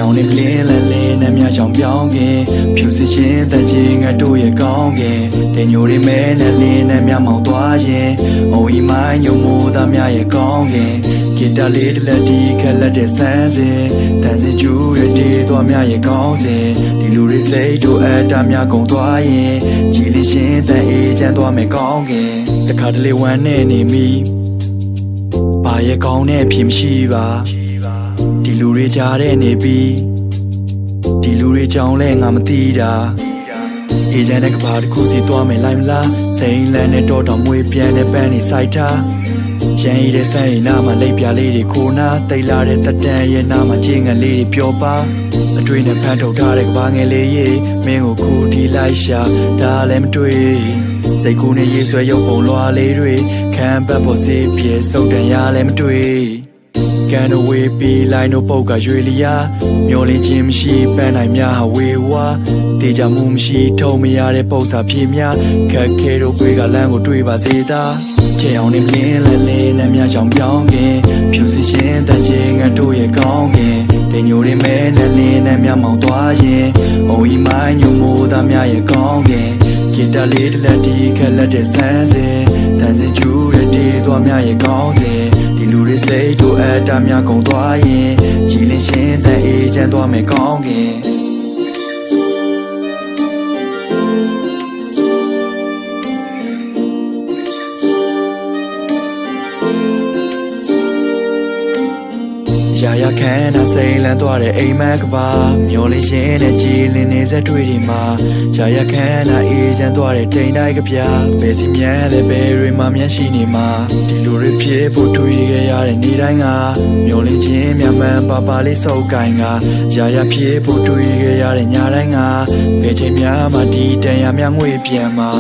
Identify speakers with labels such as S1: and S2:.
S1: အောင်နဲ့လင်းလဲလဲနဲ့မြချောင်ပြောင်းခင်ဖြူစင်ချင်းတန်ကြီးငါတို့ရဲ့ကောင်းခင်တင်ညိုတွေမဲနဲ့လင်းနဲ့မြမောင်သွားရင်အုံဤမိုင်းညုံမိုးသားများရဲ့ကောင်းခင်ဂီတလေးတစ်လက်ဒီခက်လက်တဲ့ဆန်းစင်တန်စင်ကျူးရဲ့တေးသွားများရဲ့ကောင်းစင်ဒီလူတွေစိတ်တို့အတားများကုန်သွားရင်ကြည်လေးရှင်တန်အေးချမ်းသွားမယ်ကောင်းခင်တခါတလေဝမ်းနဲ့နေမိဘာရဲ့ကောင်းနဲ့ဖြစ်မရှိပါဒီလူတွေကြားတဲ့နေပြီးဒီလူတွေကြောင့်လဲငါမသိတာအေဂျင့်တဲ့ကဘာတစ်ခုစီသွားမယ်လိုက်မလားစိန်လန်းနဲ့တော့တော်မွေးပြန်တဲ့ပန်းနေစိုက်ထားရန်ရည်တဲ့ဆိုင်နာမှာလိပ်ပြလေးတွေခိုးနာတိတ်လာတဲ့တက်တန်ရဲ့နာမှာချင်းငယ်လေးတွေပျော်ပါအတွေ့နဲ့ဖန်ထုတ်ထားတဲ့ကဘာငယ်လေးရေမင်းကိုခုဒီလိုက်ရှာဒါလည်းမတွေ့စိတ်ကူးနဲ့ရေးဆွဲရုပ်ပုံလွာလေးတွေခံပတ်ဖို့စီးပြေစုပ်တန်ရလည်းမတွေ့ကန်ဝေးပီလိုက်နို့ပုတ်ကရွေလျာမျောလင်းခြင်းမရှိပန်းနိုင်များဝေဝါတေချာမှုမရှိထုံမရတဲ့ပု္ပ္ပာဖြစ်များခက်ခဲတို့တွေကလမ်းကိုတွေးပါစေသာချေအောင်နေလင်းလဲလဲနဲ့မြချောင်ပြောင်းခင်ဖြူစင်ချင်းတန်ချင်းငါတို့ရဲ့ကောင်းခင်တင်ညိုတွေမဲနဲ့လင်းနဲ့မြမောင်သွားရင်အုံဤမိုင်းညုံမိုးသားများရဲ့ကောင်းခင်ဂီတလေးတစ်လက်ဒီခက်လက်တဲ့ဆန်းစင်တန်စင်ကျူးတဲ့တေးသွားများရဲ့ကောင်းစင်ဒီလူတွေစိတ်တို့အတားများကုန်သွားရင်ကြည်လင်းရှင်တန်အေးချမ်းသွားမယ်ကောင်းခင်ရာရခန်းနာစိန်လန်းသွားတဲ့အိမ်မက်ကပါမျောလေးရှင်နဲ့ကြည်လင်းနေစက်တွေဒီမှာရာရခန်းနာအေးချမ်းသွားတဲ့တိမ်တိုက်ကပြဘယ်စီမြန်းလဲဘယ်တွေမှမျက်ရှိနေမှာဒီလိုတွေဖြစ်ဖို့တွေးခဲ့ရတဲ့နေ့တိုင်းကမျောလေးချင်းမြမှန်ပါပါလေးစုပ်ကိုင်ကရာရဖြစ်ဖို့တွေးခဲ့ရတဲ့ညတိုင်းကဘယ်ချိန်များမှဒီတန်ရမြငွေပြန်မှာ